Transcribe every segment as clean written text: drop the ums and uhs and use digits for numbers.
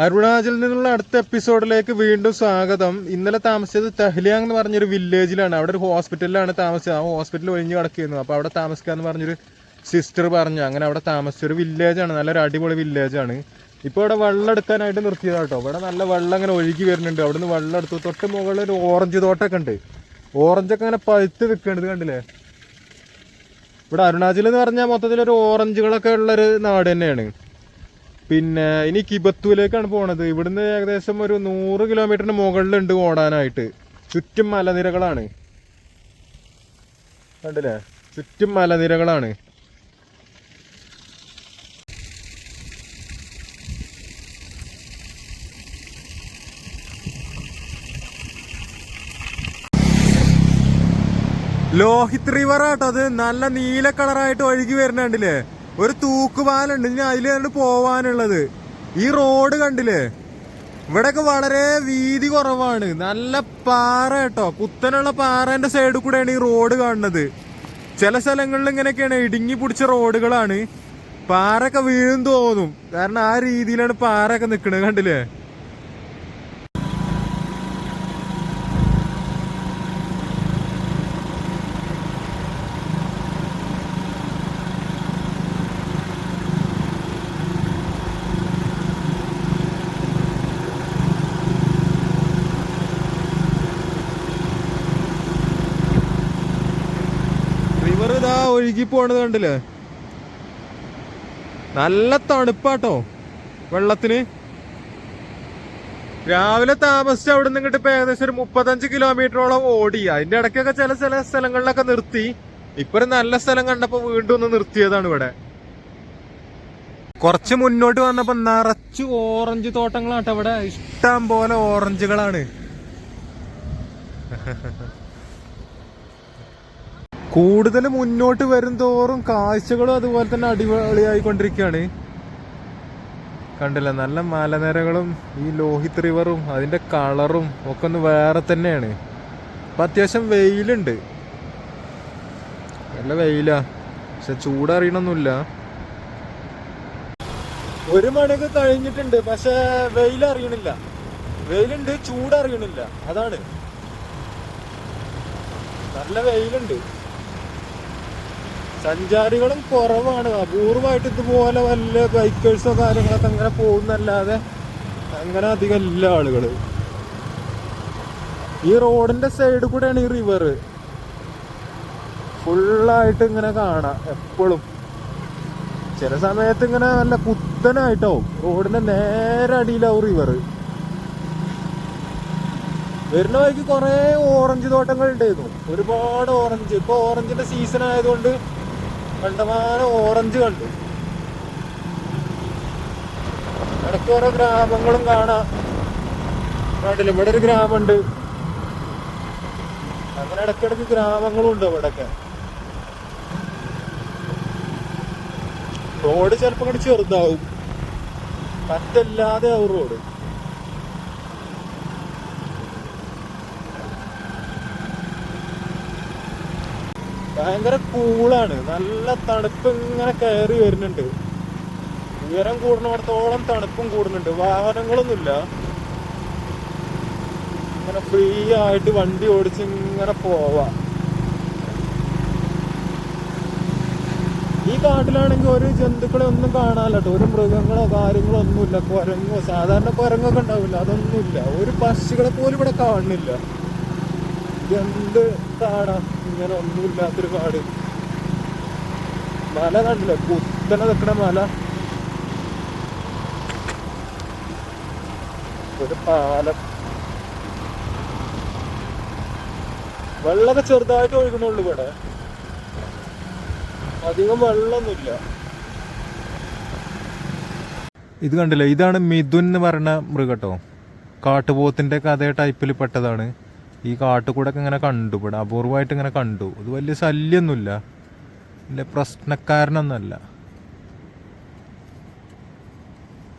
അരുണാചലിൽ നിന്നുള്ള അടുത്ത എപ്പിസോഡിലേക്ക് വീണ്ടും സ്വാഗതം. ഇന്നലെ താമസിച്ചത് തെഹ്ലിയാങ് എന്ന് പറഞ്ഞൊരു വില്ലേജിലാണ്. അവിടെ ഒരു ഹോസ്പിറ്റലിലാണ് താമസിച്ചത്. ആ ഹോസ്പിറ്റൽ ഒഴിഞ്ഞു കിടക്കുന്നു. അപ്പോൾ അവിടെ താമസിക്കാന്ന് പറഞ്ഞൊരു സിസ്റ്റർ പറഞ്ഞു. അങ്ങനെ അവിടെ താമസിച്ചൊരു വില്ലേജാണ്, നല്ലൊരു അടിപൊളി വില്ലേജാണ്. ഇപ്പോൾ ഇവിടെ വെള്ളം എടുക്കാനായിട്ട് നിർത്തിയതാട്ടോ. ഇവിടെ നല്ല വെള്ളം ഇങ്ങനെ ഒഴുകി വരുന്നുണ്ട്. അവിടെ നിന്ന് വെള്ളം എടുത്തു. തൊട്ട് മുകളിൽ ഒരു ഓറഞ്ച് തോട്ടമൊക്കെ ഉണ്ട്. ഓറഞ്ചൊക്കെ അങ്ങനെ പഴുത്ത് നിൽക്കുന്നുണ്ട്, കണ്ടില്ലേ? ഇവിടെ അരുണാചൽ എന്ന് പറഞ്ഞാൽ മൊത്തത്തിലൊരു ഓറഞ്ചുകളൊക്കെ ഉള്ളൊരു നാട് തന്നെയാണ്. പിന്നെ ഇനി കിബത്തുവിലേക്കാണ് പോണത്. ഇവിടുന്ന് ഏകദേശം ഒരു 100 കിലോമീറ്ററിന് മുകളിലുണ്ട് ഓടാനായിട്ട്. ചുറ്റും മലനിരകളാണ്, കണ്ടില്ലേ? ചുറ്റും മലനിരകളാണ്. ലോഹിത് റിവർ ആട്ടോ അത്. നല്ല നീല കളറായിട്ട് ഒഴുകി വരുന്നുണ്ടില്ലേ? ഒരു തൂക്കുപാലുണ്ട്, ഇനി അതിലാണ് പോവാനുള്ളത്. ഈ റോഡ് കണ്ടില്ലേ? ഇവിടെയൊക്കെ വളരെ വീതി കുറവാണ്. നല്ല പാറ കേട്ടോ, കുത്തനുള്ള പാറേന്റെ സൈഡിൽ കൂടെയാണ് ഈ റോഡ് കാണുന്നത്. ചില സ്ഥലങ്ങളിൽ ഇങ്ങനെയൊക്കെയാണ്, ഇടുങ്ങി പിടിച്ച റോഡുകളാണ്. പാറൊക്കെ വീഴും തോന്നും, കാരണം ആ രീതിയിലാണ് പാറയൊക്കെ നിൽക്കുന്നത്, കണ്ടില്ലേ? റിവർ ഇതാ ഒഴുകി പോണത് കണ്ടില്ലേ? നല്ല തണുപ്പാട്ടോ വെള്ളത്തിന്. രാവിലെ താമസിച്ച് അവിടെ നിന്ന് ഇങ്ങോട്ട് ഇപ്പൊ ഏകദേശം ഒരു 35 കിലോമീറ്ററോളം ഓടി. അതിന്റെ ഇടയ്ക്കൊക്കെ ചില സ്ഥലങ്ങളിലൊക്കെ നിർത്തി. ഇപ്പൊ ഒരു നല്ല സ്ഥലം കണ്ടപ്പോ വീണ്ടും ഒന്ന് നിർത്തിയതാണ്. ഇവിടെ കുറച്ച് മുന്നോട്ട് വന്നപ്പോ നിറച്ചു ഓറഞ്ച് തോട്ടങ്ങളാട്ടോ. ഇവിടെ ഇഷ്ടം പോലെ ഓറഞ്ചുകളാണ്. കൂടുതൽ മുന്നോട്ട് വരും തോറും കാഴ്ചകളും അതുപോലെ തന്നെ അടിപൊളിയായിക്കൊണ്ടിരിക്കുകയാണ്. കണ്ടില്ല, നല്ല മലനിരകളും ഈ ലോഹിത് റിവറും അതിന്റെ കളറും ഒക്കെ ഒന്ന് വേറെ തന്നെയാണ്. ഇപ്പൊ അത്യാവശ്യം വെയിലുണ്ട്, നല്ല വെയിലാ, പക്ഷെ ചൂടറിയണൊന്നുമില്ല. 1 മണിയൊക്കെ കഴിഞ്ഞിട്ടുണ്ട്, പക്ഷെ വെയിലറിയണില്ല. വെയിലുണ്ട്, ചൂടറിയണില്ല. അതാണ്, നല്ല വെയിലുണ്ട്. സഞ്ചാരികളും കുറവാണ്. അപൂർവമായിട്ട് ഇതുപോലെ വല്ല ബൈക്കേഴ്സോ കാര്യങ്ങളൊക്കെ അങ്ങനെ പോകുന്നല്ലാതെ അങ്ങനെ അധികം ഇല്ല ആളുകൾ. ഈ റോഡിന്റെ സൈഡിൽ കൂടെയാണ് ഈ റിവർ. ഫുള്ളായിട്ട് ഇങ്ങനെ കാണാം എപ്പോഴും. ചില സമയത്ത് ഇങ്ങനെ നല്ല കുത്തനായിട്ടാവും, റോഡിന്റെ നേരെ അടിയിലാവും റിവർ. വരുന്ന വഴിക്ക് കുറെ ഓറഞ്ച് തോട്ടങ്ങൾ ഉണ്ടായിരുന്നു, ഒരുപാട് ഓറഞ്ച്. ഇപ്പൊ ഓറഞ്ചിന്റെ സീസൺ ആയതുകൊണ്ട് കണ്ടമാനം ഓറഞ്ച് കണ്ടു. ഇടയ്ക്ക് ഓരോ ഗ്രാമങ്ങളും കാണാം. നാട്ടിൽ ഇവിടെ ഒരു ഗ്രാമമുണ്ട്, അങ്ങനെ ഇടയ്ക്കിടയ്ക്ക് ഗ്രാമങ്ങളും ഉണ്ട് ഇവിടെയൊക്കെ. റോഡ് ചിലപ്പോൾ ഇങ്ങോട്ട് ചെറുതാവും, പറ്റല്ലാതെ ആവും റോഡ്. ഭയങ്കര കൂളാണ്, നല്ല തണുപ്പ് ഇങ്ങനെ കയറി വരുന്നുണ്ട്. ഉയരം കൂടുന്നിടത്തോളം തണുപ്പും കൂടുന്നുണ്ട്. വാഹനങ്ങളൊന്നുമില്ല, ഇങ്ങനെ ഫ്രീ ആയിട്ട് വണ്ടി ഓടിച്ച് ഇങ്ങനെ പോവാം. ഈ കാട്ടിലാണെങ്കിൽ ഒരു ജന്തുക്കളെ ഒന്നും കാണാനല്ലോ, ഒരു മൃഗങ്ങളോ കാര്യങ്ങളോ ഒന്നുമില്ല. കുരങ്ങോ, സാധാരണ കുരങ്ങൊക്കെ ഉണ്ടാവില്ല, അതൊന്നുമില്ല. ഒരു പക്ഷികളെ പോലും ഇവിടെ കാണുന്നില്ല. ഇതെന്ത് കാണാം, ഇങ്ങനെ ഒന്നുമില്ലാത്തൊരു കാട്. മല കണ്ടില്ല, കുത്തനെ നിൽക്കണ മല. ഒരു പാലം, വെള്ളമൊക്കെ ചെറുതായിട്ട് ഒഴുകണുള്ളൂ ഇവിടെ, അധികം വെള്ളമൊന്നുമില്ല. ഇത് കണ്ടില്ല, ഇതാണ് മിഥുൻ എന്ന് പറയുന്ന മൃഗട്ടോ. കാട്ടുപോത്തിന്റെ അതേ ടൈപ്പിൽ പെട്ടതാണ്. ഈ കാട്ടുകൂടെ ഒക്കെ ഇങ്ങനെ കണ്ടു, ഇവിടെ അപൂർവമായിട്ട് ഇങ്ങനെ കണ്ടു. ഇത് വലിയ ശല്യമൊന്നുമില്ല, വലിയ പ്രശ്നക്കാരനൊന്നുമല്ല.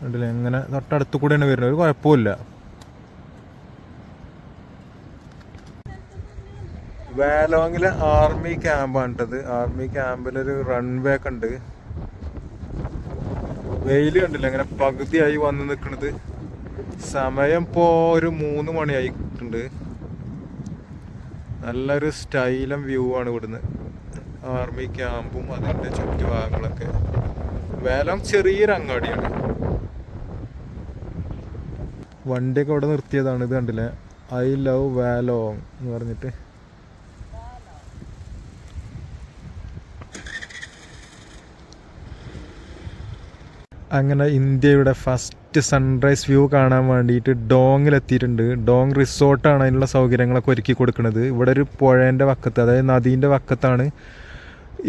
കണ്ടില്ലേ, ഇങ്ങനെ തൊട്ടടുത്ത് കൂടെയാണ് വരുന്നത്, ഒരു കുഴപ്പമില്ല. വാലോങ്ങിലെ ആർമി ക്യാമ്പാണിട്ടത്. ആർമി ക്യാമ്പിലൊരു റൺവേ ഒക്കെ ഉണ്ട്. വെയിൽ കണ്ടില്ല, ഇങ്ങനെ പകുതിയായി വന്ന് നിൽക്കുന്നത്. സമയം ഇപ്പോൾ ഒരു 3 മണിയായിട്ടുണ്ട്. നല്ലൊരു സ്റ്റൈലം വ്യൂ ആണ് ഇവിടുന്ന്. ആർമി ക്യാമ്പും അതിൻ്റെ ചുറ്റുഭാഗങ്ങളൊക്കെ. വേലോങ് ചെറിയൊരു അങ്ങാടിയാണ്. വണ്ടിയൊക്കെ ഇവിടെ നിർത്തിയതാണ്. ഇത് കണ്ടില്ലേ, ഐ ലവ് വാലോങ് എന്ന് പറഞ്ഞിട്ട്. അങ്ങനെ ഇന്ത്യയുടെ ഫസ്റ്റ് സൺറൈസ് വ്യൂ കാണാൻ വേണ്ടിയിട്ട് ഡോങ്ങിലെത്തിയിട്ടുണ്ട്. ഡോങ് റിസോർട്ടാണ് അതിനുള്ള സൗകര്യങ്ങളൊക്കെ ഒരുക്കി കൊടുക്കുന്നത്. ഇവിടെ ഒരു പുഴേൻ്റെ വക്കത്ത്, അതായത് നദീൻ്റെ വക്കത്താണ്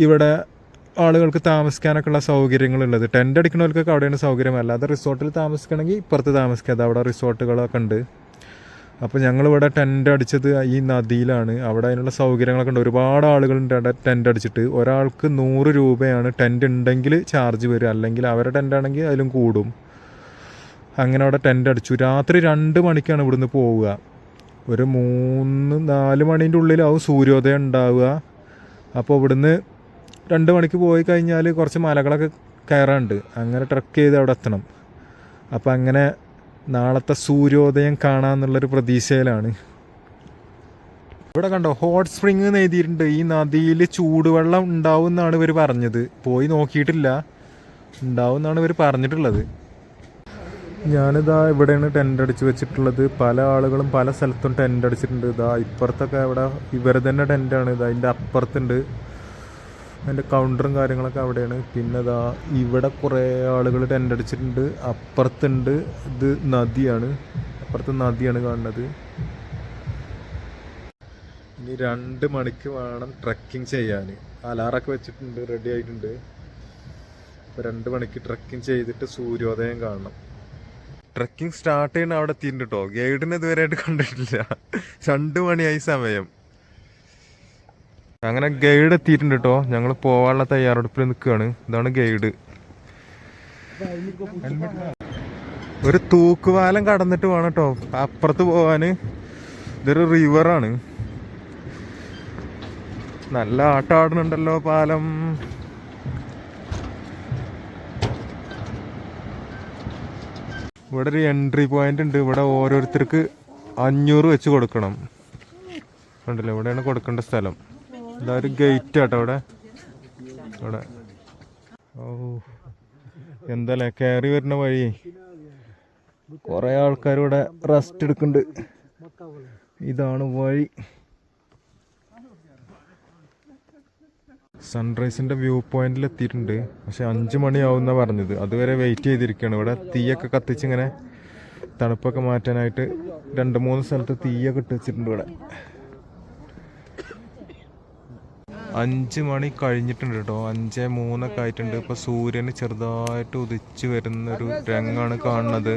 ഇവിടെ ആളുകൾക്ക് താമസിക്കാനൊക്കെ ഉള്ള സൗകര്യങ്ങളുള്ളത്. ടെൻ്റ് അടിക്കുന്നവർക്കൊക്കെ അവിടെയാണ് സൗകര്യം. അല്ലാതെ റിസോർട്ടിൽ താമസിക്കണമെങ്കിൽ ഇപ്പുറത്ത് താമസിക്കാതെ അവിടെ റിസോർട്ടുകളൊക്കെ ഉണ്ട്. അപ്പോൾ ഞങ്ങളിവിടെ ടെൻ്റ് അടിച്ചത് ഈ നദിയിലാണ്. അവിടെ അതിനുള്ള സൗകര്യങ്ങളൊക്കെ ഉണ്ട്. ഒരുപാട് ആളുകളുണ്ട് അവിടെ ടെൻ്റ് അടിച്ചിട്ട്. ഒരാൾക്ക് 100 രൂപയാണ് ടെൻ്റ് ഉണ്ടെങ്കിൽ ചാർജ് വരിക, അല്ലെങ്കിൽ അവരുടെ ടെൻ്റ് ആണെങ്കിൽ അതിലും കൂടും. അങ്ങനെ അവിടെ ടെൻ്റ് അടിച്ചു. രാത്രി 2 മണിക്കാണ് ഇവിടുന്ന് പോവുക. ഒരു 3-4 മണീൻ്റെ ഉള്ളിലാവും സൂര്യോദയം ഉണ്ടാവുക. അപ്പോൾ ഇവിടുന്ന് 2 മണിക്ക് പോയി കഴിഞ്ഞാൽ കുറച്ച് മലകളൊക്കെ കയറാനുണ്ട്. അങ്ങനെ ട്രക്ക് ചെയ്ത് അവിടെ എത്തണം. അപ്പോൾ അങ്ങനെ നാളത്തെ സൂര്യോദയം കാണാമെന്നുള്ളൊരു പ്രതീക്ഷയിലാണ്. ഇവിടെ കണ്ടോ, ഹോട്ട് സ്പ്രിങ് എന്ന് എഴുതിയിട്ടുണ്ട്. ഈ നദിയിൽ ചൂടുവെള്ളം ഉണ്ടാവും എന്നാണ് ഇവർ പറഞ്ഞത്. പോയി നോക്കിയിട്ടില്ല, ഉണ്ടാവും എന്നാണ് ഇവർ പറഞ്ഞിട്ടുള്ളത്. ഞാനിതാ ഇവിടെയാണ് ടെൻ്റ് അടിച്ച് വെച്ചിട്ടുള്ളത്. പല ആളുകളും പല സ്ഥലത്തും ടെൻ്റ് അടിച്ചിട്ടുണ്ട്. ഇതാ ഇപ്പുറത്തൊക്കെ ഇവിടെ ഇവർ തന്നെ ടെൻ്റാണ്. ഇത് അതിൻ്റെ അപ്പുറത്തുണ്ട്. അതിൻ്റെ കൗണ്ടറും കാര്യങ്ങളൊക്കെ അവിടെയാണ്. പിന്നെ ഇതാ ഇവിടെ കുറേ ആളുകൾ ടെൻ്റ് അടിച്ചിട്ടുണ്ട്. അപ്പുറത്തുണ്ട്. ഇത് നദിയാണ്, അപ്പുറത്ത് നദിയാണ് കാണുന്നത്. ഇനി 2 മണിക്ക് വേണം ട്രക്കിംഗ് ചെയ്യാൻ. അലാറൊക്കെ വെച്ചിട്ടുണ്ട്, റെഡി ആയിട്ടുണ്ട്. അപ്പോൾ 2 മണിക്ക് ട്രക്കിംഗ് ചെയ്തിട്ട് സൂര്യോദയം കാണണം. ട്രക്കിംഗ് സ്റ്റാർട്ട് ചെയ്യുന്ന അവിടെ എത്തിയിട്ടുണ്ട് കേട്ടോ. ഗൈഡിനെ ഇതുവരെയായിട്ട് കണ്ടിട്ടില്ല. 2 മണിയായി സമയം. അങ്ങനെ ഗൈഡ് എത്തിയിട്ടുണ്ട് കേട്ടോ. ഞങ്ങൾ പോകാനുള്ള തയ്യാറെടുപ്പിൽ നിൽക്കുകയാണ്. ഇതാണ് ഗൈഡ്. ഒരു തൂക്കുപാലം കടന്നിട്ട് വേണം കേട്ടോ അപ്പുറത്ത് പോകാൻ. ഇതൊരു റിവറാണ്. നല്ല ആട്ടാടുന്നുണ്ടല്ലോ പാലം. ഇവിടെ ഒരു എൻട്രി പോയിന്റ് ഉണ്ട്. ഇവിടെ ഓരോരുത്തർക്ക് 500 വെച്ച് കൊടുക്കണം. കണ്ടില്ലേ, ഇവിടെയാണ് കൊടുക്കേണ്ട സ്ഥലം. ഇതാ ഒരു ഗേറ്റ് ആട്ടോ ഇവിടെ. ഇവിടെ ഓ എന്തല്ലേ കയറി വരുന്ന വഴി. കുറേ ആൾക്കാർ ഇവിടെ റെസ്റ്റ് എടുക്കുന്നുണ്ട്. ഇതാണ് വഴി. സൺറൈസിൻ്റെ വ്യൂ പോയിന്റിൽ എത്തിയിട്ടുണ്ട്. പക്ഷെ 5 മണിയാവുമെന്നാണ് പറഞ്ഞത്. അതുവരെ വെയിറ്റ് ചെയ്തിരിക്കുകയാണ്. ഇവിടെ തീയൊക്കെ കത്തിച്ചിങ്ങനെ തണുപ്പൊക്കെ മാറ്റാനായിട്ട് 2-3 സ്ഥലത്ത് തീയൊക്കെ ഇട്ട് വെച്ചിട്ടുണ്ട്. ഇവിടെ 5 മണി കഴിഞ്ഞിട്ടുണ്ട് കേട്ടോ. 5:03 ഒക്കെ ആയിട്ടുണ്ട്. ഇപ്പോൾ സൂര്യന് ചെറുതായിട്ട് ഉദിച്ച് വരുന്നൊരു രംഗാണ് കാണുന്നത്.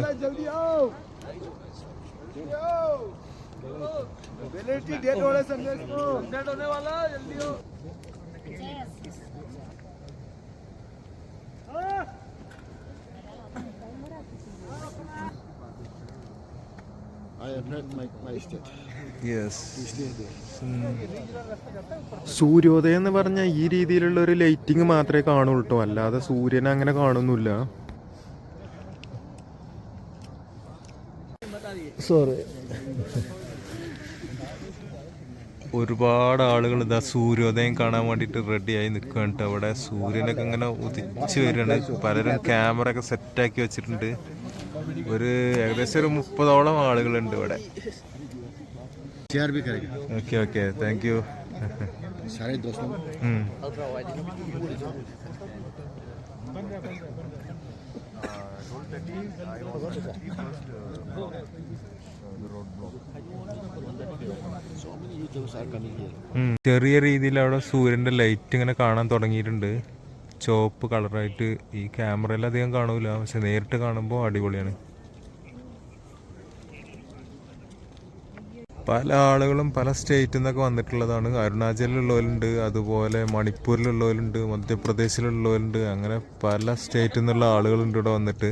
സൂര്യോദയം എന്ന് പറഞ്ഞാൽ ഈ രീതിയിലുള്ള ഒരു ലൈറ്റിങ് മാത്രമേ കാണുള്ളൂ കേട്ടോ. അല്ലാതെ സൂര്യനെ അങ്ങനെ കാണുന്നില്ല. സോറി. ഒരുപാട് ആളുകൾ ഇതാ സൂര്യോദയം കാണാൻ വേണ്ടിയിട്ട് റെഡിയായി നിൽക്കുകയാണ് കേട്ടോ. അവിടെ സൂര്യനൊക്കെ ഇങ്ങനെ ഉദിച്ച് വരികയാണ്. പലരും ക്യാമറ ഒക്കെ സെറ്റാക്കി വെച്ചിട്ടുണ്ട്. ഏകദേശം ഒരു 30ഓളം ആളുകളുണ്ട് ഇവിടെ. Okay okay, thank you. ചെറിയ രീതിയിൽ അവിടെ സൂര്യന്റെ ലൈറ്റ് ഇങ്ങനെ കാണാൻ തുടങ്ങിയിട്ടുണ്ട്. ചുവപ്പ് കളറായിട്ട്. ഈ ക്യാമറയിൽ അധികം കാണൂല, പക്ഷെ നേരിട്ട് കാണുമ്പോൾ അടിപൊളിയാണ്. പല ആളുകളും പല സ്റ്റേറ്റിൽ നിന്നൊക്കെ വന്നിട്ടുള്ളതാണ്. അരുണാചലിലുള്ളവരുണ്ട്, അതുപോലെ മണിപ്പൂരിലുള്ളവരുണ്ട്, മധ്യപ്രദേശിലുള്ളവരുണ്ട്. അങ്ങനെ പല സ്റ്റേറ്റിൽ നിന്നുള്ള ആളുകളുണ്ട് ഇവിടെ വന്നിട്ട്.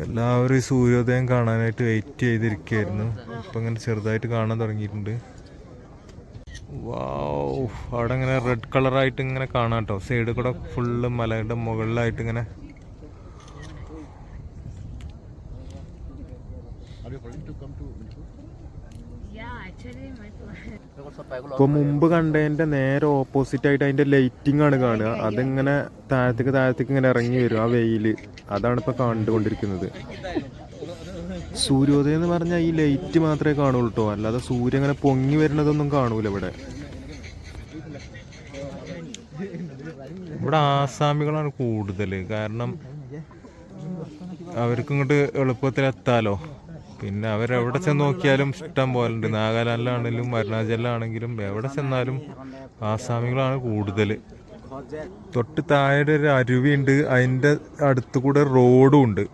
എല്ലാവരും ഈ സൂര്യോദയം കാണാനായിട്ട് വെയിറ്റ് ചെയ്തിരിക്കുകയായിരുന്നു. ഇപ്പം ഇങ്ങനെ ചെറുതായിട്ട് കാണാൻ തുടങ്ങിയിട്ടുണ്ട്. വാവ്, അവിടെ ഇങ്ങനെ റെഡ് കളറായിട്ട് ഇങ്ങനെ കാണാം കേട്ടോ. സൈഡിൽ കൂടെ ഫുള്ള് മലയുടെ മുകളിലായിട്ട് ഇങ്ങനെ ഇപ്പൊ മുമ്പ് കണ്ടതിന്റെ നേരെ ഓപ്പോസിറ്റ് ആയിട്ട് അതിന്റെ ലൈറ്റിംഗ് ആണ് കാണുക. അതിങ്ങനെ താഴത്തേക്ക് ഇങ്ങനെ ഇറങ്ങി വരും ആ വെയില്. അതാണ് ഇപ്പൊ കണ്ടുകൊണ്ടിരിക്കുന്നത്. സൂര്യോദയം എന്ന് പറഞ്ഞാൽ ഈ ലൈറ്റ് മാത്രമേ കാണുള്ളൂ കേട്ടോ, അല്ലാതെ സൂര്യൻ ഇങ്ങനെ പൊങ്ങി വരുന്നതൊന്നും കാണൂല ഇവിടെ. ഇവിടെ ആസാമികളാണ് കൂടുതൽ, കാരണം അവർക്ക് ഇങ്ങോട്ട് എളുപ്പത്തിൽ എത്താലോ. പിന്നെ അവരെവിടെ ചെന്ന് നോക്കിയാലും ഇഷ്ടം പോലെ ഉണ്ട്. നാഗാലാൻഡിലാണെങ്കിലും അരുണാചലിലാണെങ്കിലും എവിടെ ചെന്നാലും ആസാമികളാണ് കൂടുതൽ. തൊട്ട് താഴെ ഒരു അരുവിയുണ്ട്, അതിൻ്റെ അടുത്ത് കൂടെ റോഡും ഉണ്ട്.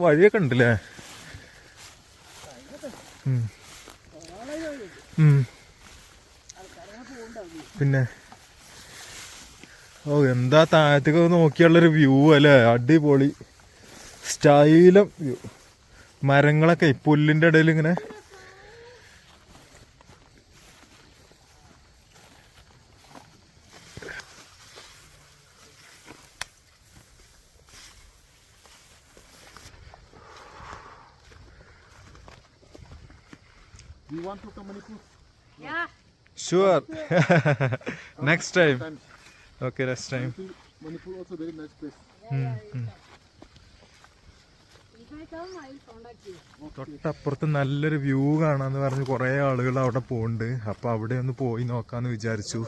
വഴിയൊക്കെ ഉണ്ടല്ലേ. പിന്നെ ഓ എന്താ താഴത്തേക്ക് നോക്കിയുള്ളൊരു വ്യൂ അല്ലേ, അടിപൊളി സ്റ്റൈലും വ്യൂ. മരങ്ങളൊക്കെ പുല്ലിൻ്റെ ഇടയിൽ ഇങ്ങനെ. You want to come Manipur? Yeah. Sure. Next time. Okay, next time. Manipur also very nice place. If I come, I will contact you. തൊട്ടപ്പുറത്ത് നല്ലൊരു വ്യൂ കാണാന്ന് പറഞ്ഞ് കുറേ ആളുകൾ അവിടെ പോകുന്നുണ്ട്. അപ്പോൾ അവിടെ ഒന്ന് പോയി നോക്കാമെന്ന് വിചാരിച്ചു.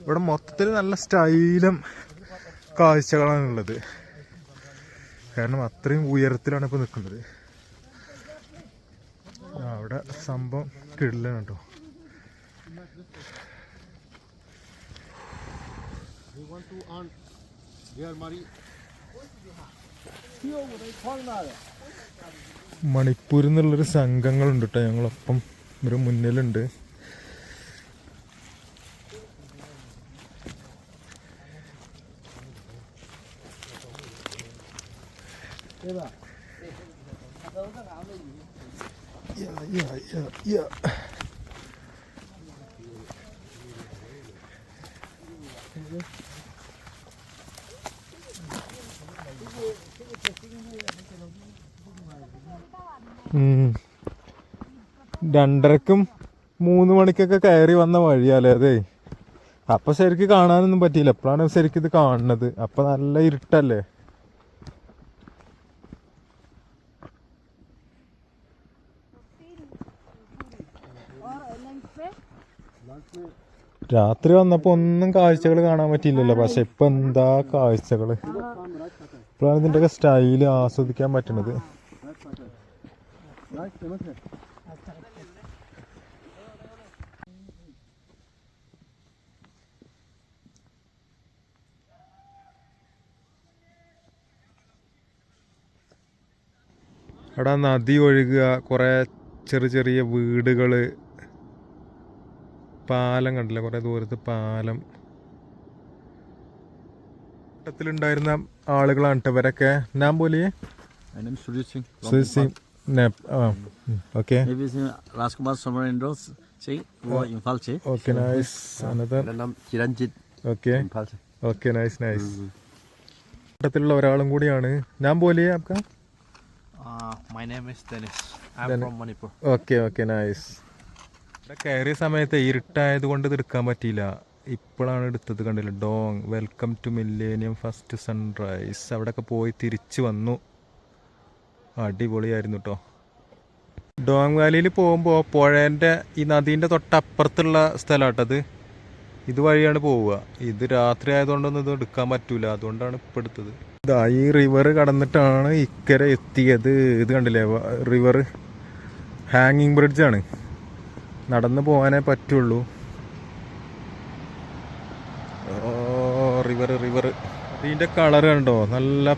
ഇവിടെ മൊത്തത്തിൽ നല്ല സ്റ്റൈലും കാഴ്ചകളാണുള്ളത്, കാരണം അത്രയും ഉയരത്തിലാണ് ഇപ്പോൾ നിൽക്കുന്നത്. അവിടെ സംഭവം കിടിലാണ് കേട്ടോ. മണിപ്പൂരിൽ നിന്നുള്ളൊരു സംഘങ്ങളുണ്ട് കേട്ടോ, ഞങ്ങളൊപ്പം ഒരു മുന്നിലുണ്ട്. രണ്ടരക്കും 3 മണിക്കൊക്കെ കയറി വന്ന വഴിയാലേ അതെ. അപ്പൊ ശരിക്ക് കാണാനൊന്നും പറ്റിയില്ല, എപ്പോഴാണ് ശരിക്കും ഇത് കാണുന്നത്. അപ്പൊ നല്ല ഇരുട്ടല്ലേ. രാത്രി വന്നപ്പോ ഒന്നും കാഴ്ചകൾ കാണാൻ പറ്റിയില്ലല്ലോ, പക്ഷെ ഇപ്പൊ എന്താ കാഴ്ചകള്. ഇപ്പോഴാണ് ഇതിന്റെ സ്റ്റൈല് ആസ്വദിക്കാൻ പറ്റുന്നത്. അവിടെ നദി ഒഴുകുക, കുറെ ചെറിയ വീടുകള്, പാലം കണ്ടില്ല, കുറെ ദൂരത്ത് പാലം. ത്തിലുണ്ടായിരുന്ന ആളുകളാണ് കേട്ടോ ഇവരൊക്കെ. ഞാൻ പോലിയേ okay. Maybe Rajkumar Somarendros, see, Imphal che. Okay, nice. Another. Chiranjit. Okay. Okay, nice. ത്തിലുള്ള ഒരാളും കൂടിയാണ്. ഞാൻ പോലിയേ ആപ്കാ? My name is Dennis. I'm from Manipur. Okay, nice. ഇവിടെ കയറിയ സമയത്ത് ഇരുട്ടായത് കൊണ്ട് ഇത് എടുക്കാൻ പറ്റിയില്ല. ഇപ്പോഴാണ് എടുത്തത്, കണ്ടില്ല. ഡോങ് welcome to millennium first sunrise. അവിടെയൊക്കെ പോയി തിരിച്ചു വന്നു. അടിപൊളിയായിരുന്നു കേട്ടോ. ഡോങ് വാലിയിൽ പോകുമ്പോൾ പുഴേൻ്റെ ഈ നദീൻ്റെ തൊട്ടപ്പുറത്തുള്ള സ്ഥലമാട്ടത്. ഇതുവഴിയാണ് പോവുക. ഇത് രാത്രി ആയതുകൊണ്ടൊന്നും ഇത് എടുക്കാൻ പറ്റൂല, അതുകൊണ്ടാണ് ഇപ്പോൾ എടുത്തത്. ഇതാ ഈ റിവർ കടന്നിട്ടാണ് ഇക്കരെ എത്തിയത്. ഇത് കണ്ടില്ലേ, റിവർ ഹാങ്ങിങ് ബ്രിഡ്ജാണ്. നടന്നു പോകാനേ പറ്റുള്ളൂ. റിവർ റിവർ ഇതിൻ്റെ കളർ കണ്ടോ, നല്ല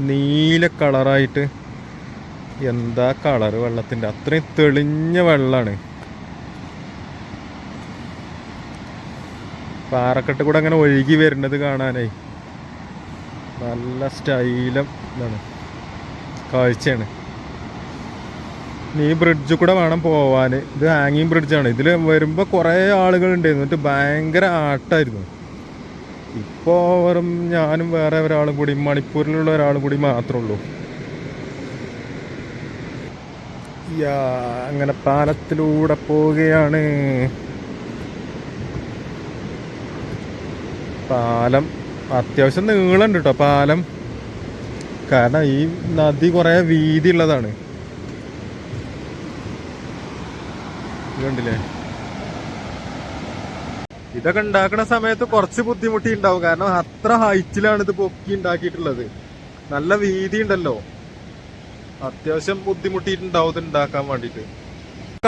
നീല കളറായിട്ട്. എന്താ കളറ് വെള്ളത്തിൻ്റെ, അത്രയും തെളിഞ്ഞ വെള്ളമാണ്. പാറക്കെട്ട് കൂടെ അങ്ങനെ ഒഴുകി വരുന്നത് കാണാനായി നല്ല സ്റ്റൈലും ഇതാണ്, കാഴ്ചയാണ്. ഈ ബ്രിഡ്ജ് കൂടെ വേണം പോവാൻ. ഇത് ഹാങ്ങിങ് ബ്രിഡ്ജാണ്. ഇതിൽ വരുമ്പോൾ കുറേ ആളുകളുണ്ടായിരുന്നു, എന്നിട്ട് ഭയങ്കര ആട്ടമായിരുന്നു. ഇപ്പോൾ വെറും ഞാനും വേറെ ഒരാളും കൂടി, മണിപ്പൂരിലുള്ള ഒരാളും കൂടി മാത്രമേ ഉള്ളൂ. അങ്ങനെ പാലത്തിലൂടെ പോവുകയാണ്. പാലം അത്യാവശ്യം നീളമുണ്ട് കേട്ടോ പാലം, കാരണം ഈ നദി കുറേ വീതി ഉള്ളതാണ്. കണ്ടില്ലേ, ഇതൊക്കെ ഉണ്ടാക്കുന്ന സമയത്ത് കുറച്ച് ബുദ്ധിമുട്ടി ഉണ്ടാവും, കാരണം അത്ര ഹൈറ്റിലാണ് ഇത് പൊക്കി ഉണ്ടാക്കിയിട്ടുള്ളത്. നല്ല വീതി ഉണ്ടല്ലോ, അത്യാവശ്യം ബുദ്ധിമുട്ടിയിട്ടുണ്ടാവും ഇത് ഉണ്ടാക്കാൻ വേണ്ടിയിട്ട്.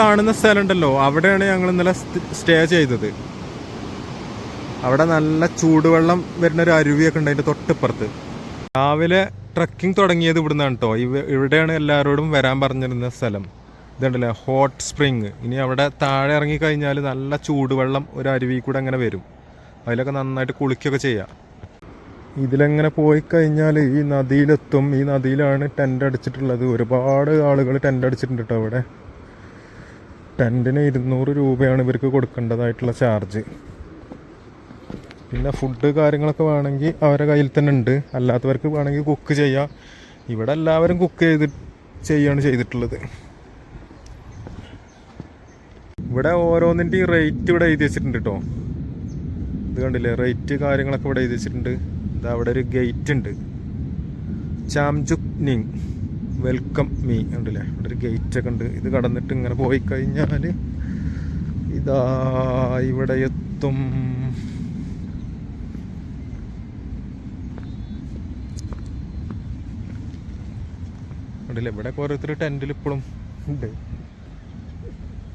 കാണുന്ന സ്ഥലം ഉണ്ടല്ലോ, അവിടെയാണ് ഞങ്ങൾ ഇന്നലെ സ്റ്റേ ചെയ്തത്. അവിടെ നല്ല ചൂടുവെള്ളം വരുന്ന ഒരു അരുവിയൊക്കെ ഉണ്ട് അതിൻ്റെ തൊട്ടിപ്പുറത്ത്. രാവിലെ ട്രക്കിംഗ് തുടങ്ങിയത് ഇവിടുന്നാണ് കേട്ടോ. ഇവിടെയാണ് എല്ലാവരോടും വരാൻ പറഞ്ഞിരുന്ന സ്ഥലം. ഇതുണ്ടല്ലേ ഹോട്ട് സ്പ്രിങ്. ഇനി അവിടെ താഴെ ഇറങ്ങി കഴിഞ്ഞാൽ നല്ല ചൂടുവെള്ളം ഒരു അരുവി കൂടെ അങ്ങനെ വരും. അതിലൊക്കെ നന്നായിട്ട് കുളിക്കുകയൊക്കെ ചെയ്യാം. ഇതിലെങ്ങനെ പോയി കഴിഞ്ഞാൽ ഈ നദിയിലെത്തും. ഈ നദിയിലാണ് ടെൻ്റ് അടിച്ചിട്ടുള്ളത്. ഒരുപാട് ആളുകൾ ടെൻ്റ് അടിച്ചിട്ടുണ്ട് കേട്ടോ അവിടെ. ടെൻറ്റിന് 200 രൂപയാണ് ഇവർക്ക് കൊടുക്കേണ്ടതായിട്ടുള്ള ചാർജ്. പിന്നെ ഫുഡ് കാര്യങ്ങളൊക്കെ വേണമെങ്കിൽ അവരുടെ കയ്യിൽ തന്നെ ഉണ്ട്, അല്ലാത്തവർക്ക് വേണമെങ്കിൽ കുക്ക് ചെയ്യാം. ഇവിടെ എല്ലാവരും കുക്ക് ചെയ്യാണ് ചെയ്തിട്ടുള്ളത്. ഇവിടെ ഓരോന്നിൻ്റെയും റേറ്റ് ഇവിടെ എഴുതി വെച്ചിട്ടുണ്ട് കേട്ടോ. ഇത് കണ്ടില്ലേ, റേറ്റ് കാര്യങ്ങളൊക്കെ ഇവിടെ എഴുതി വെച്ചിട്ടുണ്ട്. ഇത് അവിടെ ഒരു ഗേറ്റ് ഉണ്ട്, ചാംജുക് നിങ് വെൽക്കം മീ ഉണ്ടല്ലേ, അവിടെ ഒരു ഗേറ്റ് ഒക്കെ ഉണ്ട്. ഇത് കടന്നിട്ട് ഇങ്ങനെ പോയി കഴിഞ്ഞാൽ ഇതാ ഇവിടെ എത്തും. ഉണ്ടല്ലേ, ഇവിടെ ഓരോരുത്തർ ടെൻറ്റിൽ ഇപ്പോഴും ഉണ്ട്.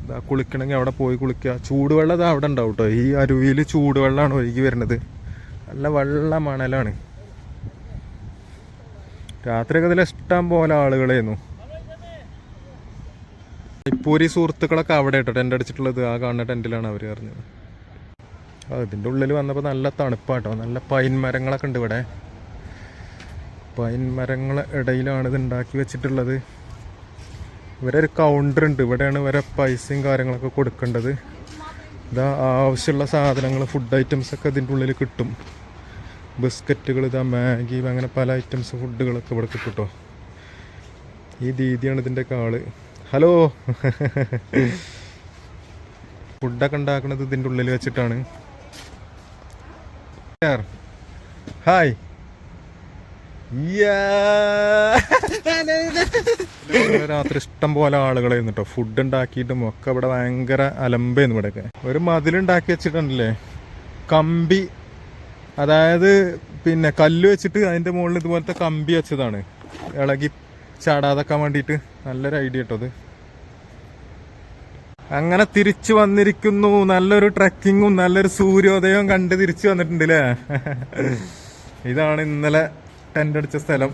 ഇതാ കുളിക്കണമെങ്കിൽ അവിടെ പോയി കുളിക്കുക. ചൂടുവെള്ളം ഇതാ അവിടെ ഉണ്ടാവും കേട്ടോ. ഈ അരുവിയിൽ ചൂടുവെള്ളമാണ് ഒഴുകി വരുന്നത്. നല്ല വെള്ള മണലാണ്. രാത്രിയൊക്കെ ഇതിൽ ഇഷ്ടം പോലെ ആളുകളായിരുന്നു. മണിപ്പൂരി സുഹൃത്തുക്കളൊക്കെ അവിടെ കേട്ടോ ടെൻ്റ് അടിച്ചിട്ടുള്ളത്. ആ കാണുന്ന ടെൻറ്റിലാണ് അവർ പറഞ്ഞത്. ഇതിൻ്റെ ഉള്ളിൽ വന്നപ്പോൾ നല്ല തണുപ്പാട്ടോ. നല്ല പൈൻ മരങ്ങളൊക്കെ ഉണ്ട് ഇവിടെ. പൈൻ മരങ്ങളെ ഇടയിലാണ് ഇത് ഉണ്ടാക്കി വെച്ചിട്ടുള്ളത്. ഇവരൊരു കൗണ്ടർ ഉണ്ട്, ഇവിടെയാണ് ഇവരെ പൈസയും കാര്യങ്ങളൊക്കെ കൊടുക്കേണ്ടത്. ഇതാ ആവശ്യമുള്ള സാധനങ്ങൾ, ഫുഡ് ഐറ്റംസ് ഒക്കെ ഇതിൻ്റെ ഉള്ളിൽ കിട്ടും. ബിസ്ക്കറ്റുകൾ, ഇതാ മാഗി, അങ്ങനെ പല ഐറ്റംസ് ഫുഡുകളൊക്കെ ഇവിടെ കിട്ടും കേട്ടോ. ഈ ദീദിയാണ് ഇതിൻ്റെ ആള്. ഹലോ. ഫുഡൊക്കെ ഉണ്ടാക്കുന്നത് ഇതിൻ്റെ ഉള്ളിൽ വെച്ചിട്ടാണ്. ഹായ്. രാത്രി ഇഷ്ടം പോലെ ആളുകളായിരുന്നു കേട്ടോ. ഫുഡ് ഉണ്ടാക്കിയിട്ടും ഒക്കെ ഇവിടെ ഭയങ്കര അലമ്പായിരുന്നു. ഇവിടെയൊക്കെ ഒരു മതിലുണ്ടാക്കി വെച്ചിട്ടുണ്ടല്ലേ, കമ്പി, അതായത് പിന്നെ കല്ല് വെച്ചിട്ട് അതിൻ്റെ മുകളിൽ ഇതുപോലത്തെ കമ്പി വെച്ചതാണ്, ഇളകി ചാടാതാക്കാൻ വേണ്ടിയിട്ട്. നല്ലൊരു ഐഡിയ കേട്ടോ അത്. അങ്ങനെ തിരിച്ചു വന്നിരിക്കുന്നു. നല്ലൊരു ട്രക്കിങ്ങും നല്ലൊരു സൂര്യോദയവും കണ്ട് തിരിച്ചു വന്നിട്ടുണ്ട് അല്ലേ. ഇതാണ് ഇന്നലെ ടെൻ്റ് അടിച്ച സ്ഥലം.